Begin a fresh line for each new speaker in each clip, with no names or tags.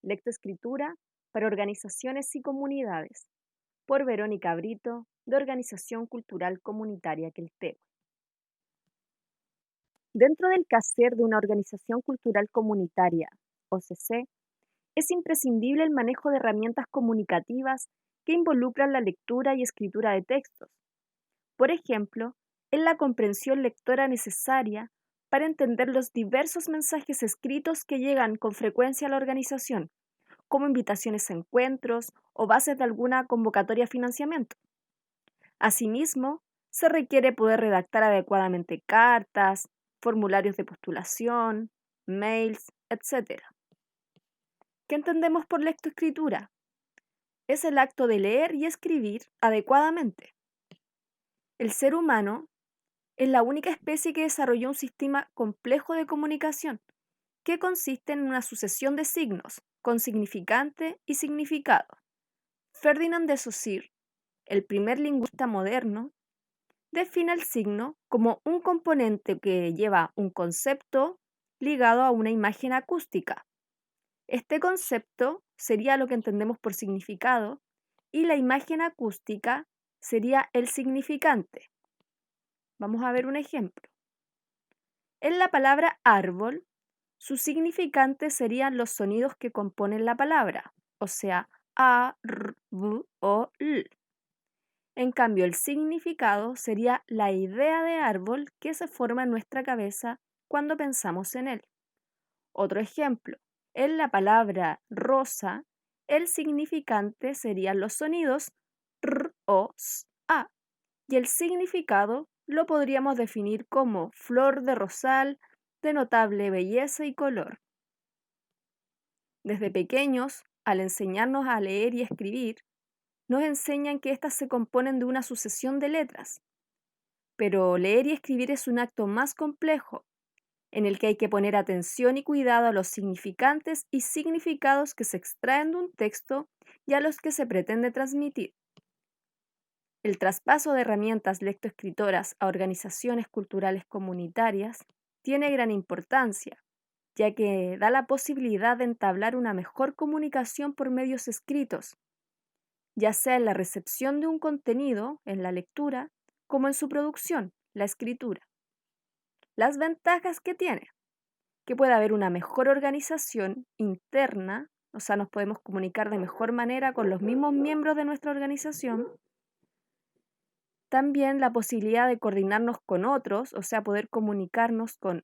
Lectoescritura para organizaciones y comunidades, por Verónica Brito, de Organización Cultural Comunitaria Queltehue. Dentro del quehacer de una organización cultural comunitaria, OCC, es imprescindible el manejo de herramientas comunicativas que involucran la lectura y escritura de textos. Por ejemplo, es la comprensión lectora necesaria para entender los diversos mensajes escritos que llegan con frecuencia a la organización, como invitaciones a encuentros o bases de alguna convocatoria de financiamiento. Asimismo, se requiere poder redactar adecuadamente cartas, formularios de postulación, mails, etc. ¿Qué entendemos por lectoescritura? Es el acto de leer y escribir adecuadamente. El ser humano es la única especie que desarrolló un sistema complejo de comunicación, que consiste en una sucesión de signos, con significante y significado. Ferdinand de Saussure, el primer lingüista moderno, define el signo como un componente que lleva un concepto ligado a una imagen acústica. Este concepto sería lo que entendemos por significado y la imagen acústica sería el significante. Vamos a ver un ejemplo. En la palabra árbol, su significante serían los sonidos que componen la palabra, o sea, a, r, v o l. En cambio, el significado sería la idea de árbol que se forma en nuestra cabeza cuando pensamos en él. Otro ejemplo, en la palabra rosa, el significante serían los sonidos r, o, s, a, y el significado lo podríamos definir como flor de rosal de notable belleza y color. Desde pequeños, al enseñarnos a leer y escribir, nos enseñan que éstas se componen de una sucesión de letras. Pero leer y escribir es un acto más complejo, en el que hay que poner atención y cuidado a los significantes y significados que se extraen de un texto y a los que se pretende transmitir. El traspaso de herramientas lectoescritoras a organizaciones culturales comunitarias tiene gran importancia, ya que da la posibilidad de entablar una mejor comunicación por medios escritos, ya sea en la recepción de un contenido, en la lectura, como en su producción, la escritura. Las ventajas que tiene, que puede haber una mejor organización interna, o sea, nos podemos comunicar de mejor manera con los mismos miembros de nuestra organización. También la posibilidad de coordinarnos con otros, o sea, poder comunicarnos con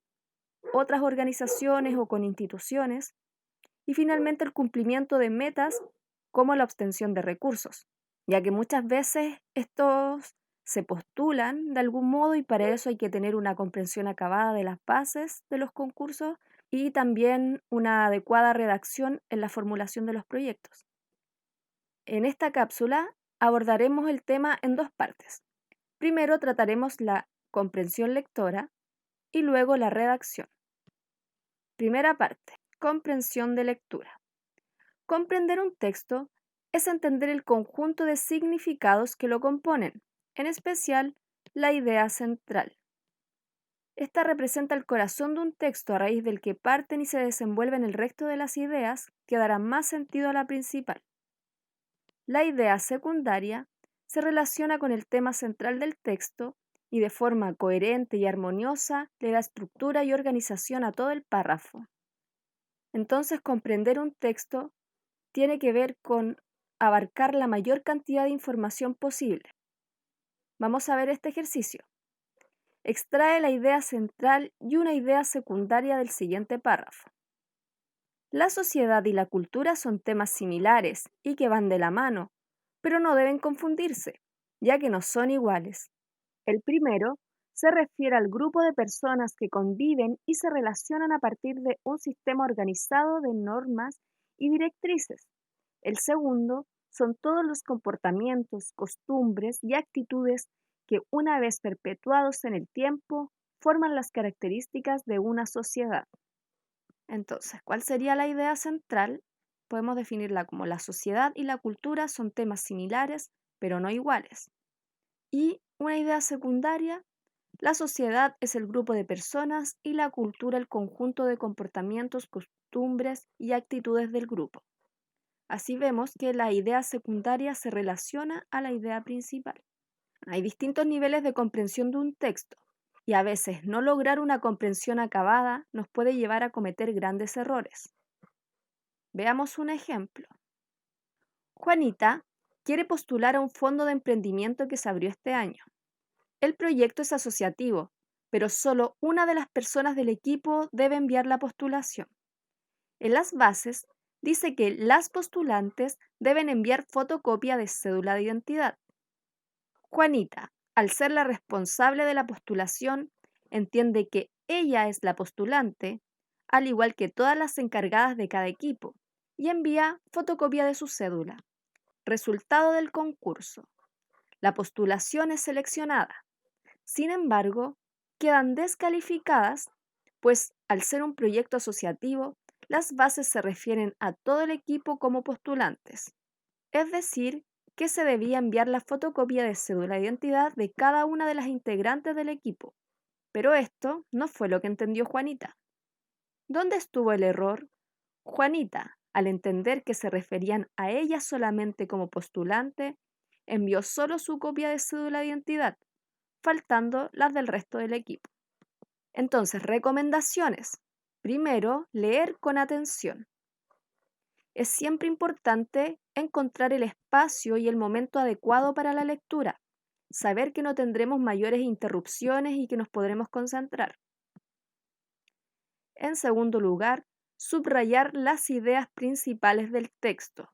otras organizaciones o con instituciones. Y finalmente el cumplimiento de metas como la obtención de recursos, ya que muchas veces estos se postulan de algún modo y para eso hay que tener una comprensión acabada de las bases de los concursos y también una adecuada redacción en la formulación de los proyectos. En esta cápsula abordaremos el tema en dos partes. Primero trataremos la comprensión lectora y luego la redacción. Primera parte, comprensión de lectura. Comprender un texto es entender el conjunto de significados que lo componen, en especial la idea central. Esta representa el corazón de un texto a raíz del que parten y se desenvuelven el resto de las ideas que darán más sentido a la principal. La idea secundaria se relaciona con el tema central del texto y de forma coherente y armoniosa le da estructura y organización a todo el párrafo. Entonces, comprender un texto tiene que ver con abarcar la mayor cantidad de información posible. Vamos a ver este ejercicio. Extrae la idea central y una idea secundaria del siguiente párrafo. La sociedad y la cultura son temas similares y que van de la mano, pero no deben confundirse, ya que no son iguales. El primero se refiere al grupo de personas que conviven y se relacionan a partir de un sistema organizado de normas y directrices. El segundo son todos los comportamientos, costumbres y actitudes que, una vez perpetuados en el tiempo, forman las características de una sociedad. Entonces, ¿cuál sería la idea central? Podemos definirla como la sociedad y la cultura son temas similares, pero no iguales. Y una idea secundaria, la sociedad es el grupo de personas y la cultura el conjunto de comportamientos, costumbres y actitudes del grupo. Así vemos que la idea secundaria se relaciona a la idea principal. Hay distintos niveles de comprensión de un texto y a veces no lograr una comprensión acabada nos puede llevar a cometer grandes errores. Veamos un ejemplo. Juanita quiere postular a un fondo de emprendimiento que se abrió este año. El proyecto es asociativo, pero solo una de las personas del equipo debe enviar la postulación. En las bases dice que las postulantes deben enviar fotocopia de cédula de identidad. Juanita, al ser la responsable de la postulación, entiende que ella es la postulante, al igual que todas las encargadas de cada equipo, y envía fotocopia de su cédula. Resultado del concurso. La postulación es seleccionada. Sin embargo, quedan descalificadas, pues al ser un proyecto asociativo, las bases se refieren a todo el equipo como postulantes. Es decir, que se debía enviar la fotocopia de cédula de identidad de cada una de las integrantes del equipo. Pero esto no fue lo que entendió Juanita. ¿Dónde estuvo el error? Juanita, al entender que se referían a ella solamente como postulante, envió solo su copia de cédula de identidad, faltando las del resto del equipo. Entonces, recomendaciones. Primero, leer con atención. Es siempre importante encontrar el espacio y el momento adecuado para la lectura, saber que no tendremos mayores interrupciones y que nos podremos concentrar. En segundo lugar, subrayar las ideas principales del texto.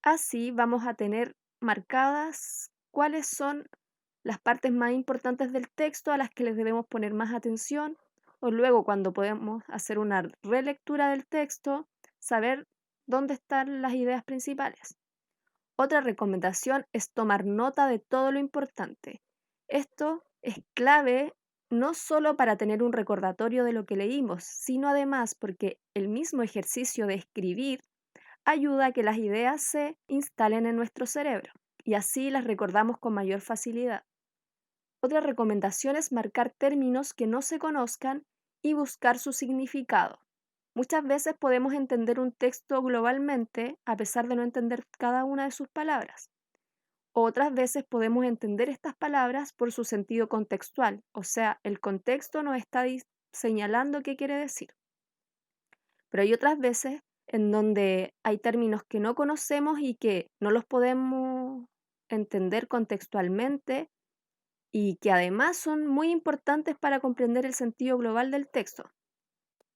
Así vamos a tener marcadas cuáles son las partes más importantes del texto a las que les debemos poner más atención, o luego cuando podemos hacer una relectura del texto, saber dónde están las ideas principales. Otra recomendación es tomar nota de todo lo importante. Esto es clave no solo para tener un recordatorio de lo que leímos, sino además porque el mismo ejercicio de escribir ayuda a que las ideas se instalen en nuestro cerebro y así las recordamos con mayor facilidad. Otra recomendación es marcar términos que no se conozcan y buscar su significado. Muchas veces podemos entender un texto globalmente a pesar de no entender cada una de sus palabras. Otras veces podemos entender estas palabras por su sentido contextual, o sea, el contexto nos está señalando qué quiere decir. Pero hay otras veces en donde hay términos que no conocemos y que no los podemos entender contextualmente y que además son muy importantes para comprender el sentido global del texto.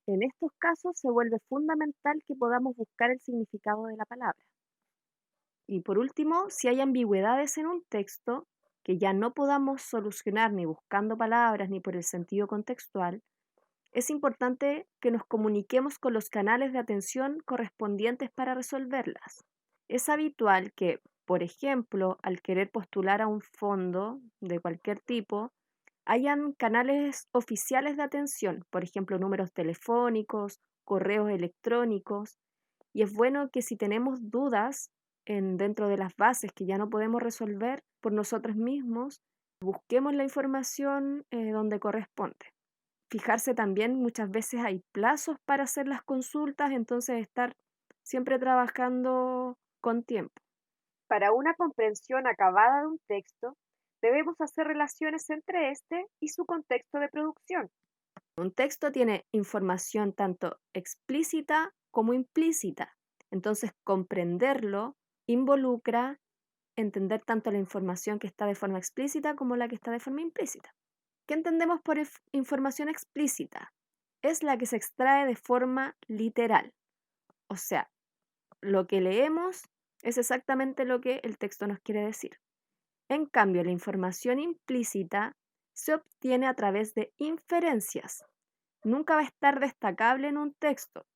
En estos casos se vuelve fundamental que podamos buscar el significado de la palabra. Y por último, si hay ambigüedades en un texto que ya no podamos solucionar ni buscando palabras ni por el sentido contextual, es importante que nos comuniquemos con los canales de atención correspondientes para resolverlas. Es habitual que, por ejemplo, al querer postular a un fondo de cualquier tipo, hayan canales oficiales de atención, por ejemplo, números telefónicos, correos electrónicos, y es bueno que si tenemos dudas dentro de las bases que ya no podemos resolver por nosotros mismos, busquemos la información donde corresponde. Fijarse también, muchas veces hay plazos para hacer las consultas, entonces estar siempre trabajando con tiempo. Para una comprensión acabada de un texto, debemos hacer relaciones entre este y su contexto de producción. Un texto tiene información tanto explícita como implícita, entonces comprenderlo involucra entender tanto la información que está de forma explícita como la que está de forma implícita. ¿Qué entendemos por información explícita? Es la que se extrae de forma literal. O sea, lo que leemos es exactamente lo que el texto nos quiere decir. En cambio, la información implícita se obtiene a través de inferencias. Nunca va a estar destacable en un texto,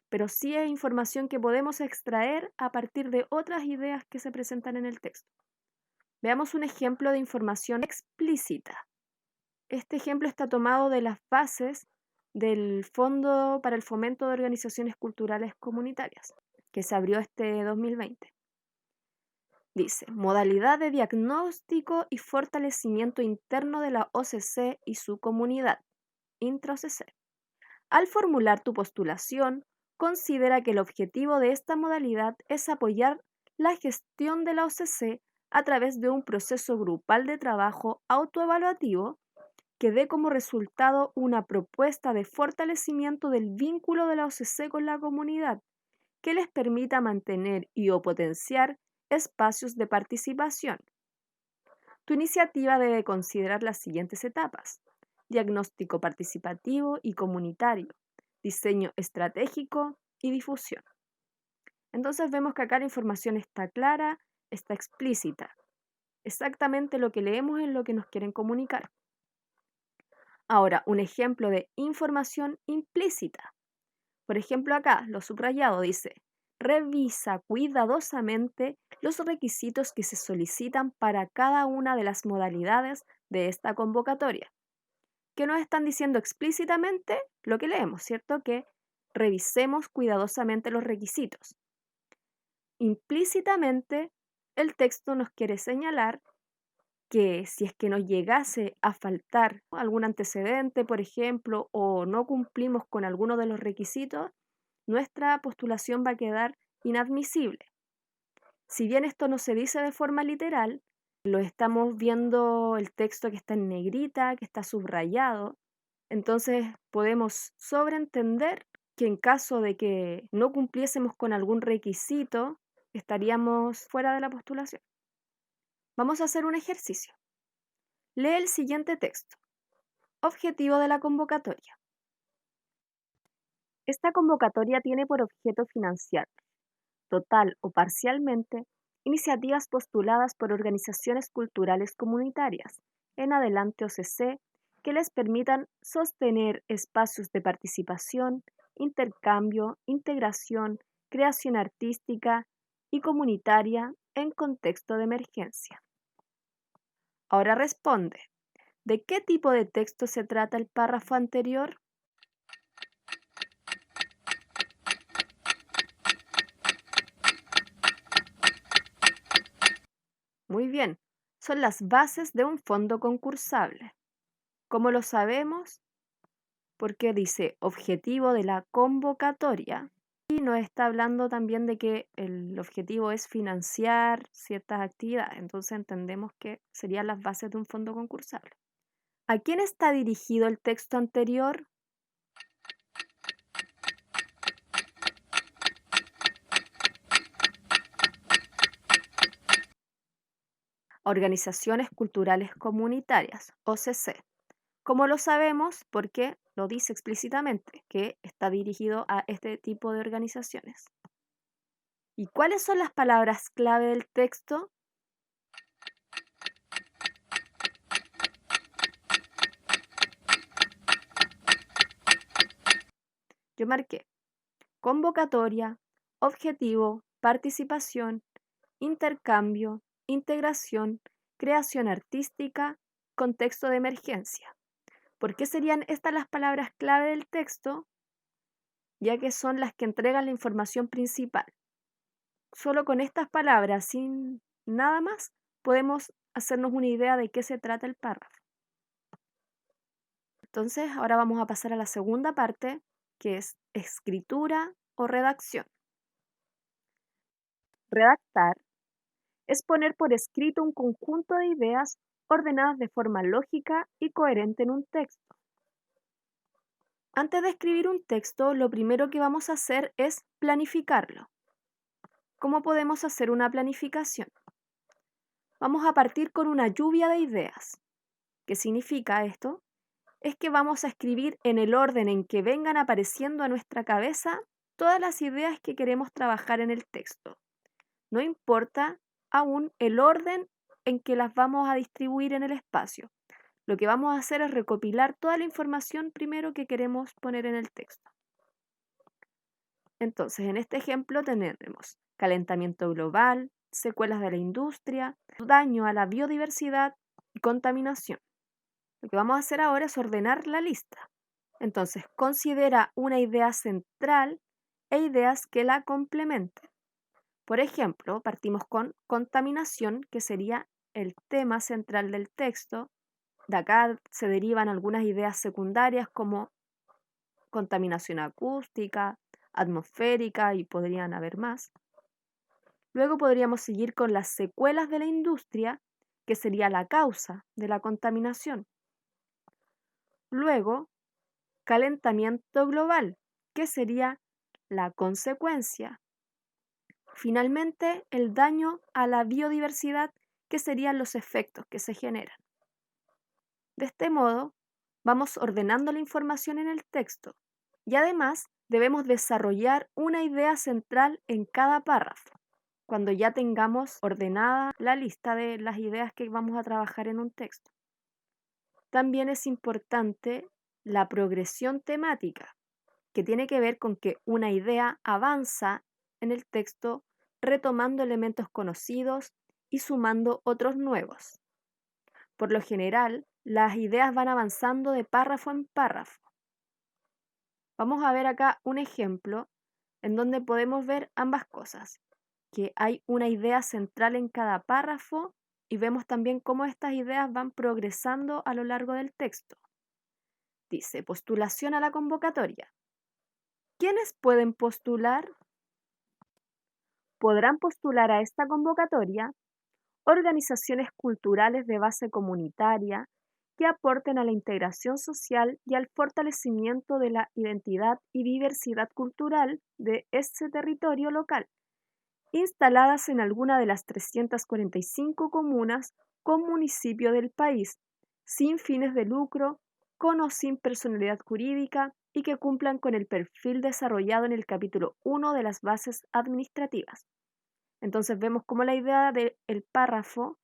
pero sí es información que podemos extraer a partir de otras ideas que se presentan en el texto. Veamos un ejemplo de información explícita. Este ejemplo está tomado de las bases del Fondo para el Fomento de Organizaciones Culturales Comunitarias, que se abrió este 2020. Dice, modalidad de diagnóstico y fortalecimiento interno de la OCC y su comunidad, intra-OCC. Al formular tu postulación, considera que el objetivo de esta modalidad es apoyar la gestión de la OCC a través de un proceso grupal de trabajo autoevaluativo que dé como resultado una propuesta de fortalecimiento del vínculo de la OCC con la comunidad, que les permita mantener y o potenciar espacios de participación. Tu iniciativa debe considerar las siguientes etapas: diagnóstico participativo y comunitario, diseño estratégico y difusión. Entonces vemos que acá la información está clara, está explícita. Exactamente lo que leemos es lo que nos quieren comunicar. Ahora, un ejemplo de información implícita. Por ejemplo, acá, lo subrayado dice: revisa cuidadosamente los requisitos que se solicitan para cada una de las modalidades de esta convocatoria. Que nos están diciendo explícitamente lo que leemos, ¿cierto? Que revisemos cuidadosamente los requisitos. Implícitamente, el texto nos quiere señalar que si es que nos llegase a faltar algún antecedente, por ejemplo, o no cumplimos con alguno de los requisitos, nuestra postulación va a quedar inadmisible. Si bien esto no se dice de forma literal, lo estamos viendo el texto que está en negrita, que está subrayado, entonces podemos sobreentender que en caso de que no cumpliésemos con algún requisito, estaríamos fuera de la postulación. Vamos a hacer un ejercicio. Lee el siguiente texto. Objetivo de la convocatoria. Esta convocatoria tiene por objeto financiar, total o parcialmente, iniciativas postuladas por organizaciones culturales comunitarias, en adelante OCC, que les permitan sostener espacios de participación, intercambio, integración, creación artística y comunitaria en contexto de emergencia. Ahora responde: ¿de qué tipo de texto se trata el párrafo anterior? Muy bien, son las bases de un fondo concursable. ¿Cómo lo sabemos? Porque dice objetivo de la convocatoria y nos está hablando también de que el objetivo es financiar ciertas actividades. Entonces entendemos que serían las bases de un fondo concursable. ¿A quién está dirigido el texto anterior? Organizaciones culturales comunitarias, OCC. ¿Cómo lo sabemos? Porque lo dice explícitamente, que está dirigido a este tipo de organizaciones. ¿Y cuáles son las palabras clave del texto? Yo marqué convocatoria, objetivo, participación, intercambio, integración, creación artística, contexto de emergencia. ¿Por qué serían estas las palabras clave del texto? Ya que son las que entregan la información principal. Solo con estas palabras, sin nada más, podemos hacernos una idea de qué se trata el párrafo. Entonces, ahora vamos a pasar a la segunda parte, que es escritura o redacción. Redactar es poner por escrito un conjunto de ideas ordenadas de forma lógica y coherente en un texto. Antes de escribir un texto, lo primero que vamos a hacer es planificarlo. ¿Cómo podemos hacer una planificación? Vamos a partir con una lluvia de ideas. ¿Qué significa esto? Es que vamos a escribir en el orden en que vengan apareciendo a nuestra cabeza todas las ideas que queremos trabajar en el texto. No importa aún el orden en que las vamos a distribuir en el espacio. Lo que vamos a hacer es recopilar toda la información primero que queremos poner en el texto. Entonces, en este ejemplo tenemos calentamiento global, secuelas de la industria, daño a la biodiversidad y contaminación. Lo que vamos a hacer ahora es ordenar la lista. Entonces, considera una idea central e ideas que la complementen. Por ejemplo, partimos con contaminación, que sería el tema central del texto. De acá se derivan algunas ideas secundarias como contaminación acústica, atmosférica y podrían haber más. Luego podríamos seguir con las secuelas de la industria, que sería la causa de la contaminación. Luego, calentamiento global, que sería la consecuencia. Finalmente, el daño a la biodiversidad, que serían los efectos que se generan. De este modo, vamos ordenando la información en el texto y además debemos desarrollar una idea central en cada párrafo, cuando ya tengamos ordenada la lista de las ideas que vamos a trabajar en un texto. También es importante la progresión temática, que tiene que ver con que una idea avanza en el texto retomando elementos conocidos y sumando otros nuevos. Por lo general, las ideas van avanzando de párrafo en párrafo. Vamos a ver acá un ejemplo en donde podemos ver ambas cosas, que hay una idea central en cada párrafo y vemos también cómo estas ideas van progresando a lo largo del texto. Dice, postulación a la convocatoria. ¿Quiénes pueden postular? Podrán postular a esta convocatoria organizaciones culturales de base comunitaria que aporten a la integración social y al fortalecimiento de la identidad y diversidad cultural de este territorio local, instaladas en alguna de las 345 comunas con municipio del país, sin fines de lucro, con o sin personalidad jurídica y que cumplan con el perfil desarrollado en el capítulo 1 de las bases administrativas. Entonces vemos cómo la idea del párrafo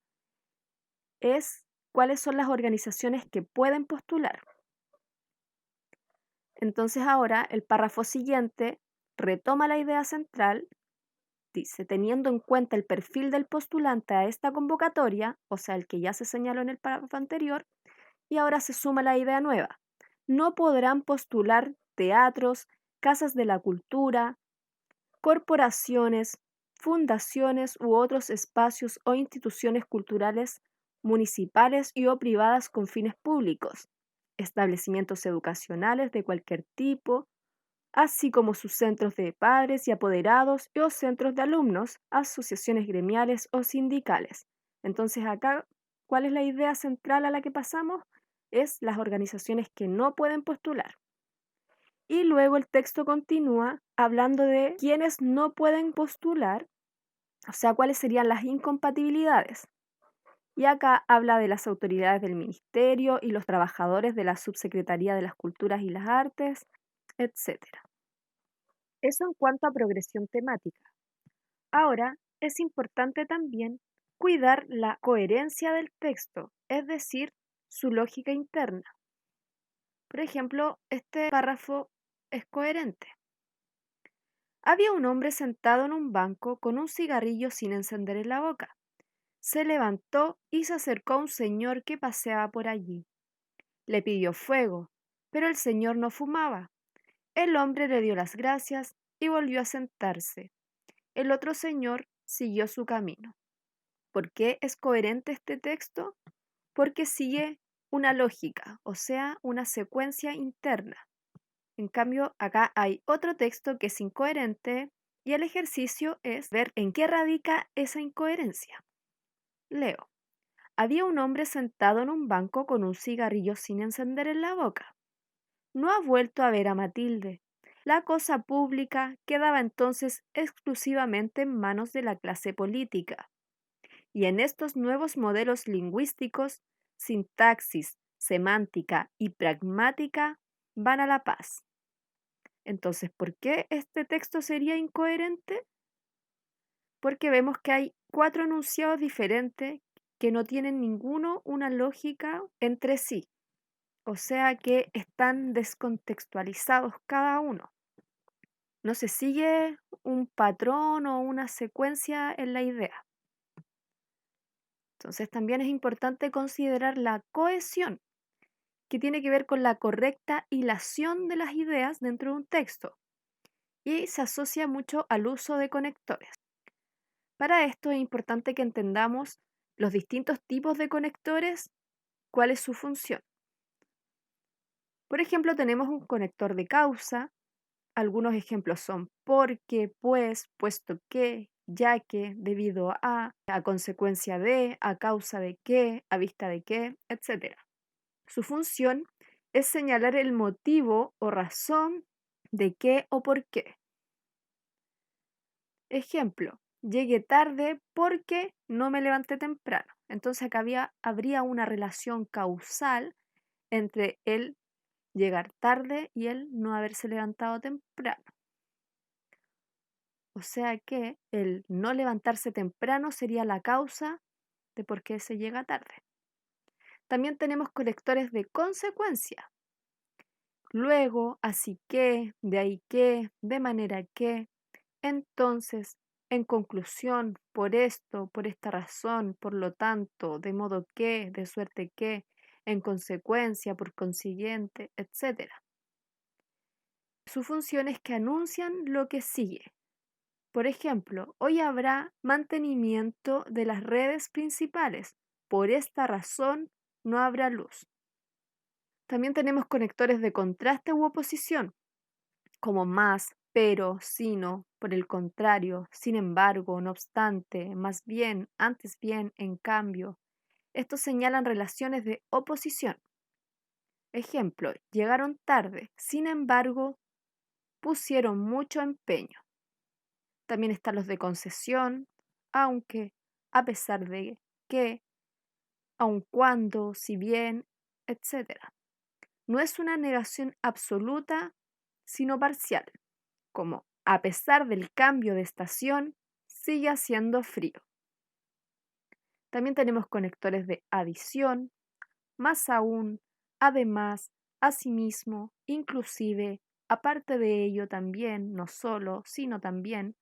es cuáles son las organizaciones que pueden postular. Entonces ahora el párrafo siguiente retoma la idea central, dice, teniendo en cuenta el perfil del postulante a esta convocatoria, o sea, el que ya se señaló en el párrafo anterior, y ahora se suma la idea nueva. No podrán postular teatros, casas de la cultura, corporaciones, fundaciones u otros espacios o instituciones culturales municipales y o privadas con fines públicos, establecimientos educacionales de cualquier tipo, así como sus centros de padres y apoderados o centros de alumnos, asociaciones gremiales o sindicales. Entonces acá, ¿cuál es la idea central a la que pasamos? Es las organizaciones que no pueden postular. Y luego el texto continúa hablando de quienes no pueden postular, o sea, cuáles serían las incompatibilidades. Y acá habla de las autoridades del ministerio y los trabajadores de la Subsecretaría de las Culturas y las Artes, etc. Eso en cuanto a progresión temática. Ahora, es importante también cuidar la coherencia del texto, es decir, su lógica interna. Por ejemplo, este párrafo es coherente. Había un hombre sentado en un banco con un cigarrillo sin encender en la boca. Se levantó y se acercó a un señor que paseaba por allí. Le pidió fuego, pero el señor no fumaba. El hombre le dio las gracias y volvió a sentarse. El otro señor siguió su camino. ¿Por qué es coherente este texto? Porque sigue una lógica, o sea, una secuencia interna. En cambio, acá hay otro texto que es incoherente y el ejercicio es ver en qué radica esa incoherencia. Leo. Había un hombre sentado en un banco con un cigarrillo sin encender en la boca. No ha vuelto a ver a Matilde. La cosa pública quedaba entonces exclusivamente en manos de la clase política. Y en estos nuevos modelos lingüísticos, sintaxis, semántica y pragmática van a la paz. Entonces, ¿por qué este texto sería incoherente? Porque vemos que hay 4 enunciados diferentes que no tienen ninguno una lógica entre sí, o sea que están descontextualizados cada uno. No se sigue un patrón o una secuencia en la idea. Entonces también es importante considerar la cohesión, que tiene que ver con la correcta hilación de las ideas dentro de un texto y se asocia mucho al uso de conectores. Para esto es importante que entendamos los distintos tipos de conectores, cuál es su función. Por ejemplo, tenemos un conector de causa, Algunos ejemplos son porque, pues, puesto que, ya que, debido a consecuencia de, a causa de qué, a vista de qué, etc. Su función es señalar el motivo o razón de qué o por qué. Ejemplo, llegué tarde porque no me levanté temprano. Entonces acá habría una relación causal entre el llegar tarde y el no haberse levantado temprano. O sea que el no levantarse temprano sería la causa de por qué se llega tarde. También tenemos conectores de consecuencia. Luego, así que, de ahí que, de manera que. Entonces, en conclusión, por esto, por esta razón, por lo tanto, de modo que, de suerte que, en consecuencia, por consiguiente, etc. Su función es que anuncian lo que sigue. Por ejemplo, hoy habrá mantenimiento de las redes principales. Por esta razón, no habrá luz. También tenemos conectores de contraste u oposición, como más, pero, sino, por el contrario, sin embargo, no obstante, más bien, antes bien, en cambio. Estos señalan relaciones de oposición. Ejemplo, llegaron tarde, sin embargo, pusieron mucho empeño. También están los de concesión, aunque, a pesar de que, aun cuando, si bien, etc. No es una negación absoluta, sino parcial, como a pesar del cambio de estación, sigue haciendo frío. También tenemos conectores de adición, más aún, además, asimismo, inclusive, aparte de ello también, no solo, sino también.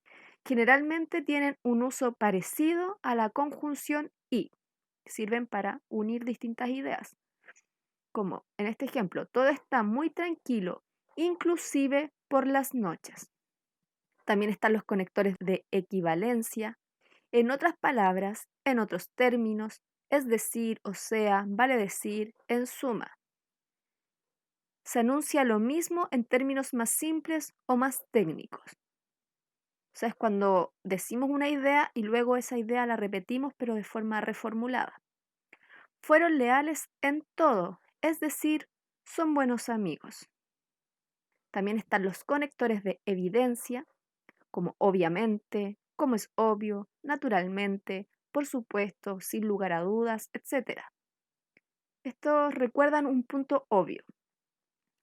Generalmente tienen un uso parecido a la conjunción y sirven para unir distintas ideas. Como en este ejemplo, todo está muy tranquilo, inclusive por las noches. También están los conectores de equivalencia. En otras palabras, en otros términos, es decir, o sea, vale decir, en suma. Se anuncia lo mismo en términos más simples o más técnicos. O sea, es cuando decimos una idea y luego esa idea la repetimos pero de forma reformulada. Fueron leales en todo, es decir, son buenos amigos. También están los conectores de evidencia, como obviamente, como es obvio, naturalmente, por supuesto, sin lugar a dudas, etc. Estos recuerdan un punto obvio.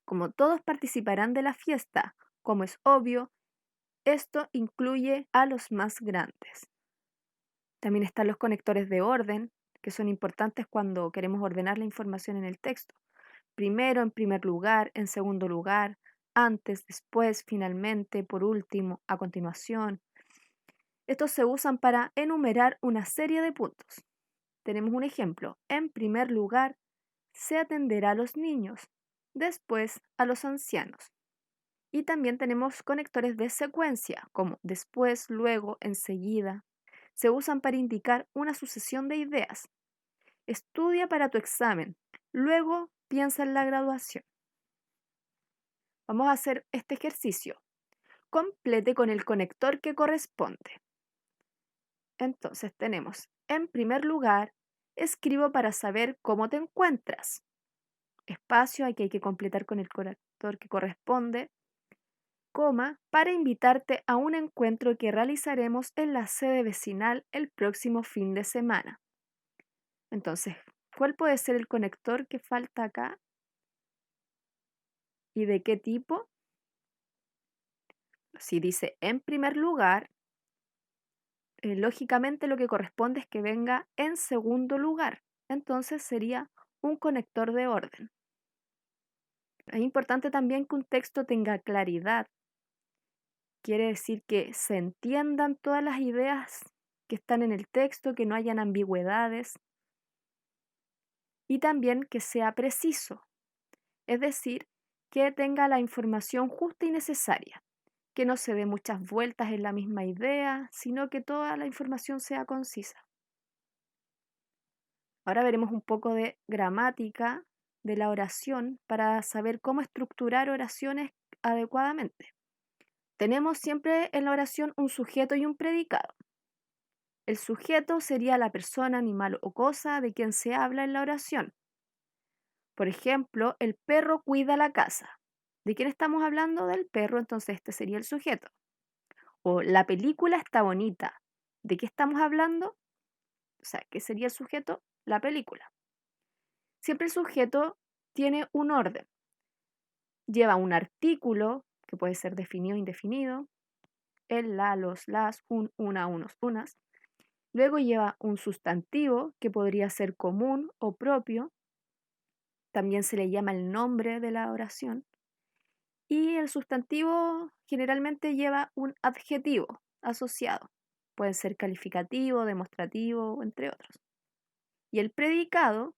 Como todos participarán de la fiesta, como es obvio, esto incluye a los más grandes. También están los conectores de orden, que son importantes cuando queremos ordenar la información en el texto. Primero, en primer lugar, en segundo lugar, antes, después, finalmente, por último, a continuación. Estos se usan para enumerar una serie de puntos. Tenemos un ejemplo. En primer lugar, se atenderá a los niños, después a los ancianos. Y también tenemos conectores de secuencia, como después, luego, enseguida. Se usan para indicar una sucesión de ideas. Estudia para tu examen, luego piensa en la graduación. Vamos a hacer este ejercicio. Complete con el conector que corresponde. Entonces tenemos, en primer lugar, escribo para saber cómo te encuentras. Espacio, aquí hay que completar con el conector que corresponde. Coma, para invitarte a un encuentro que realizaremos en la sede vecinal el próximo fin de semana. Entonces, ¿cuál puede ser el conector que falta acá? ¿Y de qué tipo? Si dice en primer lugar, lógicamente lo que corresponde es que venga en segundo lugar. Entonces sería un conector de orden. Es importante también que un texto tenga claridad. Quiere decir que se entiendan todas las ideas que están en el texto, que no hayan ambigüedades y también que sea preciso, es decir, que tenga la información justa y necesaria, que no se dé muchas vueltas en la misma idea, sino que toda la información sea concisa. Ahora veremos un poco de gramática de la oración para saber cómo estructurar oraciones adecuadamente. Tenemos siempre en la oración un sujeto y un predicado. El sujeto sería la persona, animal o cosa de quien se habla en la oración. Por ejemplo, el perro cuida la casa. ¿De quién estamos hablando? Del perro, entonces este sería el sujeto. O la película está bonita. ¿De qué estamos hablando? O sea, ¿qué sería el sujeto? La película. Siempre el sujeto tiene un orden. Lleva un artículo, que puede ser definido o indefinido, el, la, los, las, un, una, unos, unas. Luego lleva un sustantivo, que podría ser común o propio. También se le llama el nombre de la oración. Y el sustantivo generalmente lleva un adjetivo asociado. Puede ser calificativo, demostrativo, entre otros. Y el predicado,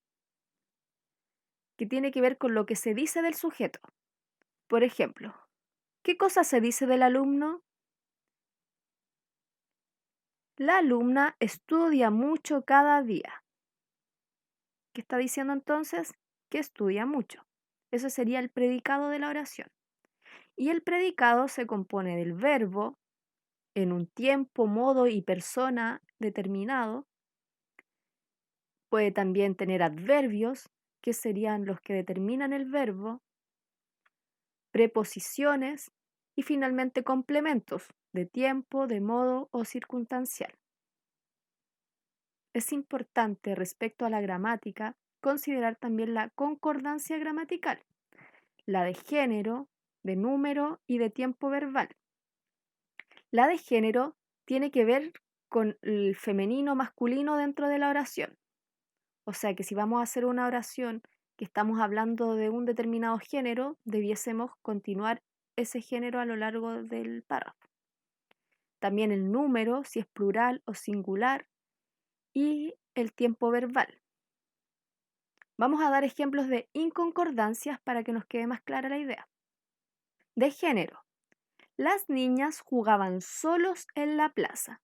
que tiene que ver con lo que se dice del sujeto. Por ejemplo, ¿qué cosa se dice del alumno? La alumna estudia mucho cada día. ¿Qué está diciendo entonces? Que estudia mucho. Eso sería el predicado de la oración. Y el predicado se compone del verbo en un tiempo, modo y persona determinado. Puede también tener adverbios, que serían los que determinan el verbo, preposiciones y finalmente complementos de tiempo, de modo o circunstancial. Es importante respecto a la gramática considerar también la concordancia gramatical, la de género, de número y de tiempo verbal. La de género tiene que ver con el femenino masculino dentro de la oración. O sea que si vamos a hacer una oración que estamos hablando de un determinado género, debiésemos continuar ese género a lo largo del párrafo. También el número, si es plural o singular, y el tiempo verbal. Vamos a dar ejemplos de inconcordancias para que nos quede más clara la idea. De género. Las niñas jugaban solos en la plaza.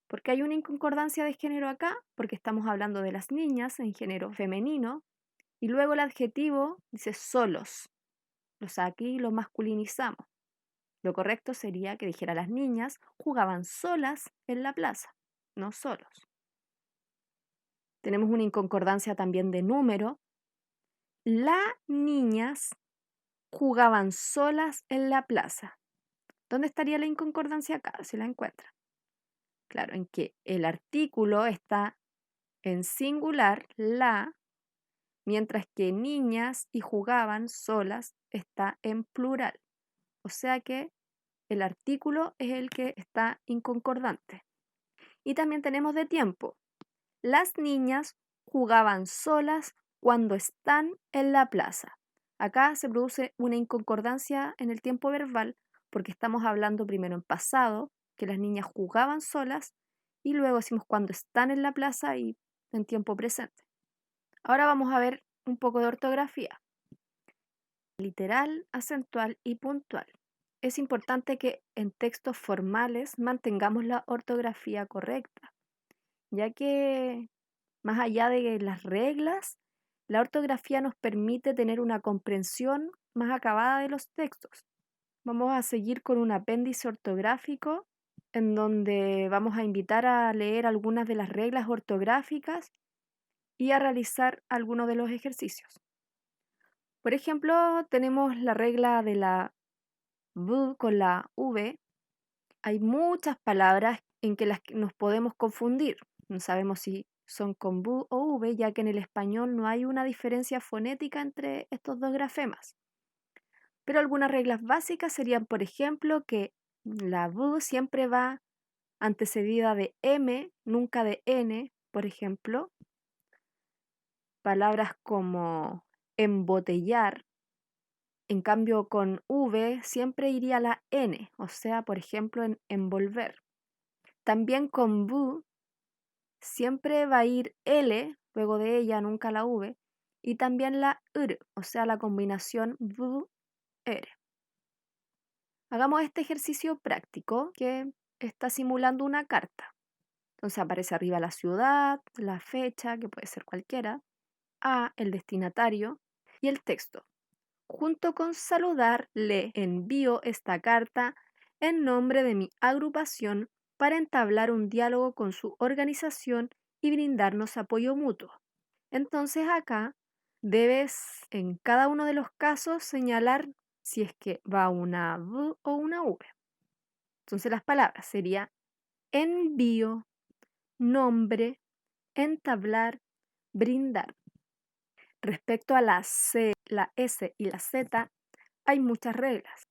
¿Por qué hay una inconcordancia de género acá? Porque estamos hablando de las niñas en género femenino y luego el adjetivo dice solos. O sea, aquí lo masculinizamos. Lo correcto sería que dijera las niñas jugaban solas en la plaza, no solos. Tenemos una inconcordancia también de número. Las niñas jugaban solas en la plaza. ¿Dónde estaría la inconcordancia acá? Si la encuentran. Claro, en que el artículo está en singular, la, mientras que niñas y jugaban solas está en plural. O sea que el artículo es el que está inconcordante. Y también tenemos de tiempo. Las niñas jugaban solas cuando están en la plaza. Acá se produce una inconcordancia en el tiempo verbal porque estamos hablando primero en pasado, que las niñas jugaban solas, y luego decimos cuando están en la plaza y en tiempo presente. Ahora vamos a ver un poco de ortografía. Literal, acentual y puntual. Es importante que en textos formales mantengamos la ortografía correcta, ya que más allá de las reglas, la ortografía nos permite tener una comprensión más acabada de los textos. Vamos a seguir con un apéndice ortográfico en donde vamos a invitar a leer algunas de las reglas ortográficas y a realizar algunos de los ejercicios. Por ejemplo, tenemos la regla de la V con la V. Hay muchas palabras en que nos podemos confundir. No sabemos si son con V o V, ya que en el español no hay una diferencia fonética entre estos dos grafemas. Pero algunas reglas básicas serían, por ejemplo, que la V siempre va antecedida de M, nunca de N, por ejemplo. Palabras como embotellar, en cambio con V siempre iría la N, o sea, por ejemplo, en envolver. También con V siempre va a ir L, luego de ella, nunca la V, y también la R, o sea, la combinación V-R. Hagamos este ejercicio práctico que está simulando una carta. Entonces aparece arriba la ciudad, la fecha, que puede ser cualquiera, A, el destinatario, y el texto. Junto con saludar, le envío esta carta en nombre de mi agrupación para entablar un diálogo con su organización y brindarnos apoyo mutuo. Entonces acá debes en cada uno de los casos señalar si es que va una V o una V. Entonces las palabras serían envío, nombre, entablar, brindar. Respecto a la C, la S y la Z, hay muchas reglas.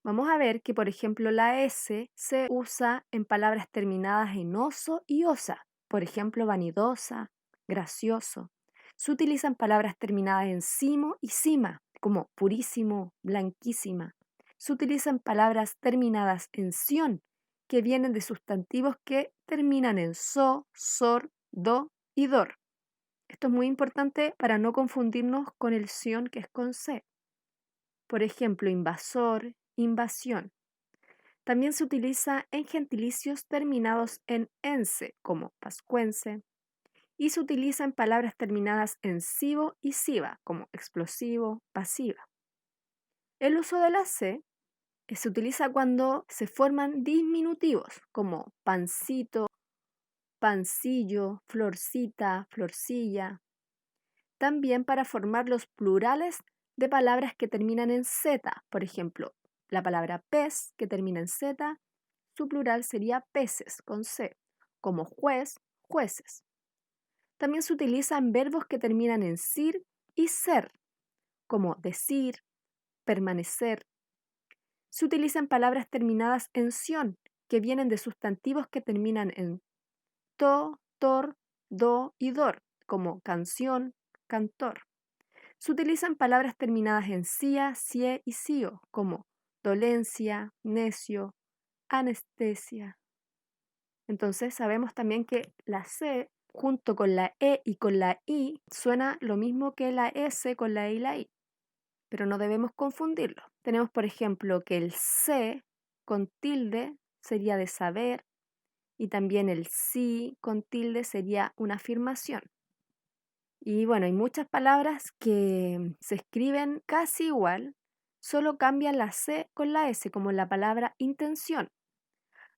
Vamos a ver que, por ejemplo, la S se usa en palabras terminadas en oso y osa. Por ejemplo, vanidosa, gracioso. Se utilizan palabras terminadas en simo y sima, como purísimo, blanquísima. Se utilizan palabras terminadas en sion, que vienen de sustantivos que terminan en so, sor, do y dor. Esto es muy importante para no confundirnos con el sion, que es con C. Por ejemplo, invasor, invasión. También se utiliza en gentilicios terminados en ense, como pascuense, y se utiliza en palabras terminadas en sivo y siva, como explosivo, pasiva. El uso de la C se utiliza cuando se forman diminutivos, como pancito, pancillo, florcita, florcilla. También para formar los plurales de palabras que terminan en Z. Por ejemplo, la palabra pez, que termina en Z, su plural sería peces, con C, como juez, jueces. También se utilizan verbos que terminan en sir y ser, como decir, permanecer. Se utilizan palabras terminadas en sion, que vienen de sustantivos que terminan en to, tor, do y dor, como canción, cantor. Se utilizan palabras terminadas en cia, cie y cio, como dolencia, necio, anestesia. Entonces sabemos también que la C junto con la E y con la I suena lo mismo que la S con la E y la I, pero no debemos confundirlo. Tenemos, por ejemplo, que el C con tilde sería de saber y también el sí con tilde sería una afirmación. Y bueno, hay muchas palabras que se escriben casi igual, solo cambian la C con la S, como la palabra intención.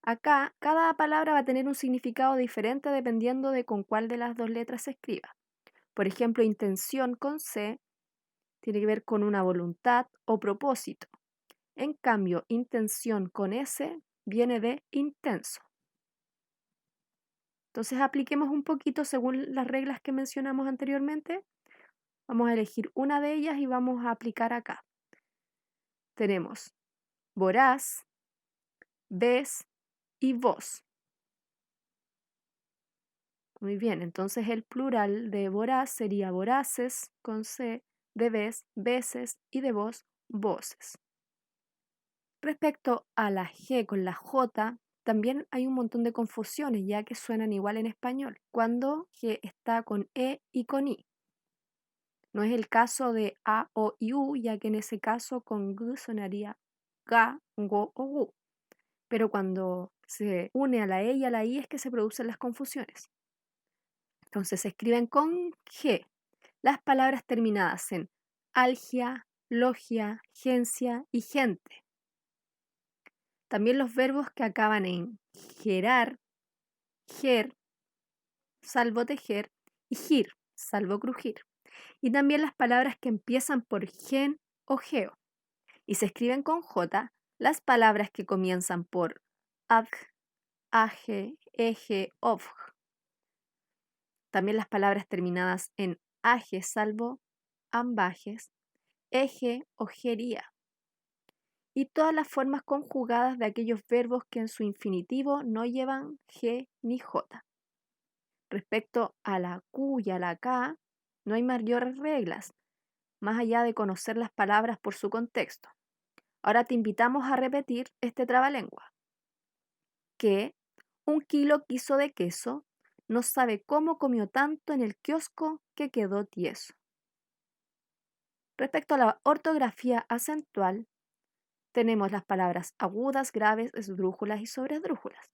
Acá, cada palabra va a tener un significado diferente dependiendo de con cuál de las dos letras se escriba. Por ejemplo, intención con C tiene que ver con una voluntad o propósito. En cambio, intención con S viene de intenso. Entonces, apliquemos un poquito según las reglas que mencionamos anteriormente. Vamos a elegir una de ellas y vamos a aplicar acá. Tenemos voraz, ves y voz. Muy bien, entonces el plural de voraz sería voraces con C, de ves, veces y de voz, voces. Respecto a la G con la J, también hay un montón de confusiones ya que suenan igual en español, cuando G está con E y con I. No es el caso de A, O y U, ya que en ese caso con G sonaría ga, go o gu. Pero cuando se une a la E y a la I es que se producen las confusiones. Entonces se escriben con G las palabras terminadas en algia, logia, gencia y gente. También los verbos que acaban en gerar, ger, salvo tejer, y gir, salvo crujir. Y también las palabras que empiezan por gen o geo. Y se escriben con J las palabras que comienzan por adj, age, eje, ofj. También las palabras terminadas en aje, salvo ambajes, eje, ojería. Y todas las formas conjugadas de aquellos verbos que en su infinitivo no llevan G ni J. Respecto a la Q y a la K, no hay mayores reglas, más allá de conocer las palabras por su contexto. Ahora te invitamos a repetir este trabalengua. Que 1 kilo quiso de queso, no sabe cómo comió tanto en el kiosco que quedó tieso. Respecto a la ortografía acentual, tenemos las palabras agudas, graves, esdrújulas y sobresdrújulas.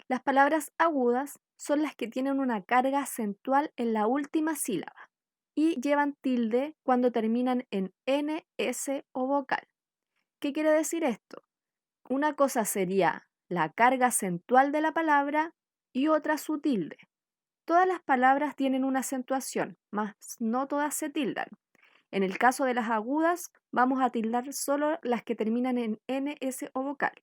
Las palabras agudas son las que tienen una carga acentual en la última sílaba y llevan tilde cuando terminan en N, S o vocal, ¿Qué quiere decir esto? Una cosa sería la carga acentual de la palabra y otra su tilde. Todas las palabras tienen una acentuación, mas no todas se tildan. En el caso de las agudas, vamos a tildar solo las que terminan en N, S o vocal.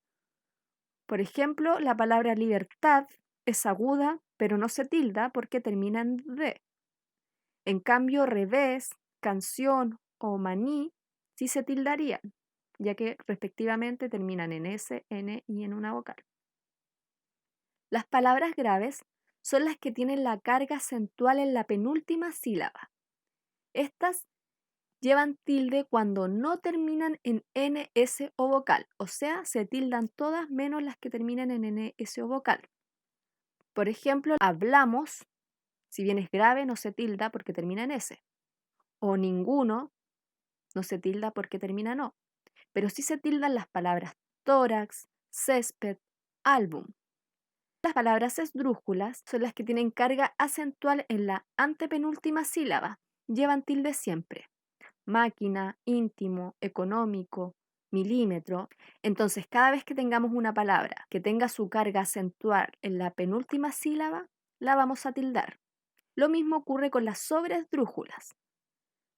Por ejemplo, la palabra libertad es aguda, pero no se tilda porque termina en D. En cambio, revés, canción o maní sí se tildarían, ya que respectivamente terminan en S, N y en una vocal. Las palabras graves son las que tienen la carga acentual en la penúltima sílaba. Estas llevan tilde cuando no terminan en N, S o vocal, o sea, se tildan todas menos las que terminan en N, S o vocal. Por ejemplo, hablamos, si bien es grave, no se tilda porque termina en S. O ninguno, no se tilda porque termina en O. Pero sí se tildan las palabras tórax, césped, álbum. Las palabras esdrújulas son las que tienen carga acentual en la antepenúltima sílaba. Llevan tilde siempre. Máquina, íntimo, económico, milímetro. Entonces, cada vez que tengamos una palabra que tenga su carga acentual en la penúltima sílaba, la vamos a tildar. Lo mismo ocurre con las sobreesdrújulas,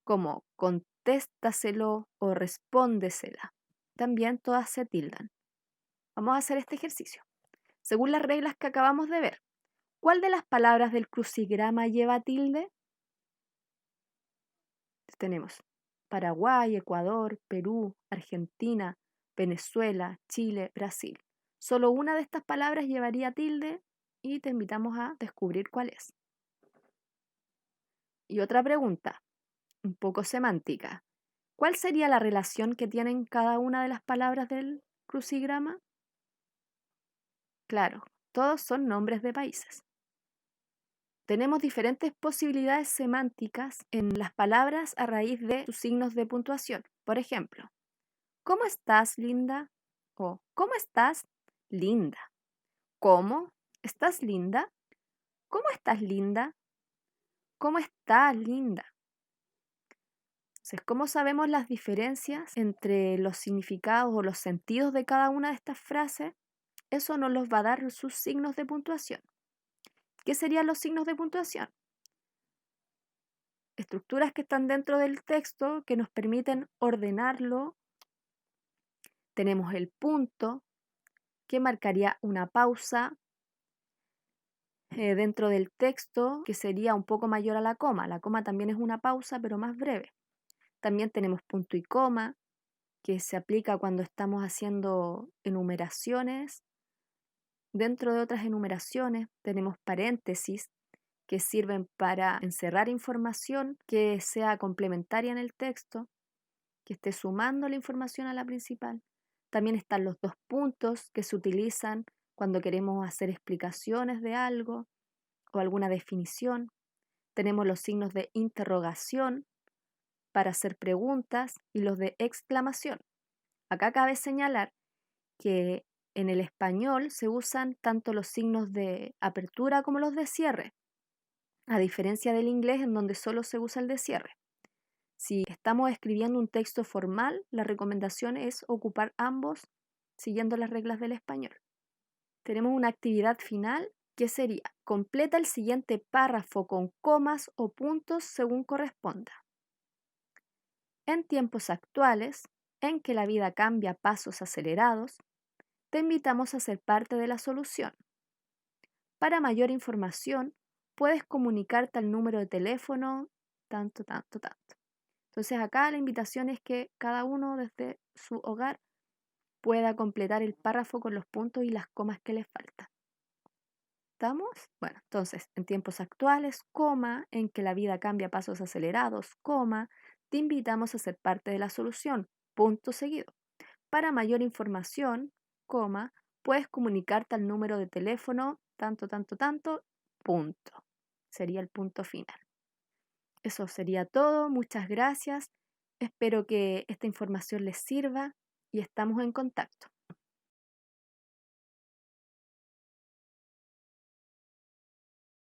como contéstaselo o respóndesela. También todas se tildan. Vamos a hacer este ejercicio. Según las reglas que acabamos de ver, ¿cuál de las palabras del crucigrama lleva tilde? Tenemos Paraguay, Ecuador, Perú, Argentina, Venezuela, Chile, Brasil. Solo una de estas palabras llevaría tilde y te invitamos a descubrir cuál es. Y otra pregunta, un poco semántica. ¿Cuál sería la relación que tienen cada una de las palabras del crucigrama? Claro, todos son nombres de países. Tenemos diferentes posibilidades semánticas en las palabras a raíz de sus signos de puntuación. Por ejemplo, ¿cómo estás, linda? O ¿cómo estás, linda? ¿Cómo? ¿Estás linda? ¿Cómo estás, linda? ¿Cómo estás, linda? Entonces, ¿cómo sabemos las diferencias entre los significados o los sentidos de cada una de estas frases? Eso nos los va a dar sus signos de puntuación. ¿Qué serían los signos de puntuación? Estructuras que están dentro del texto que nos permiten ordenarlo. Tenemos el punto, que marcaría una pausa dentro del texto, que sería un poco mayor a la coma. La coma también es una pausa, pero más breve. También tenemos punto y coma, que se aplica cuando estamos haciendo enumeraciones. Dentro de otras enumeraciones tenemos paréntesis, que sirven para encerrar información que sea complementaria en el texto, que esté sumando la información a la principal. También están los dos puntos que se utilizan cuando queremos hacer explicaciones de algo o alguna definición. Tenemos los signos de interrogación para hacer preguntas y los de exclamación. Acá cabe señalar que en el español se usan tanto los signos de apertura como los de cierre, a diferencia del inglés en donde solo se usa el de cierre. Si estamos escribiendo un texto formal, la recomendación es ocupar ambos siguiendo las reglas del español. Tenemos una actividad final que sería: completa el siguiente párrafo con comas o puntos según corresponda. En tiempos actuales, en que la vida cambia a pasos acelerados, te invitamos a ser parte de la solución. Para mayor información, puedes comunicarte al número de teléfono tanto. Entonces acá la invitación es que cada uno desde su hogar pueda completar el párrafo con los puntos y las comas que les faltan. ¿Estamos? Bueno, entonces, en tiempos actuales, coma, en que la vida cambia a pasos acelerados, coma, te invitamos a ser parte de la solución, punto seguido. Para mayor información, coma, puedes comunicarte al número de teléfono tanto, punto. Sería el punto final. Eso sería todo. Muchas gracias. Espero que esta información les sirva y estamos en contacto.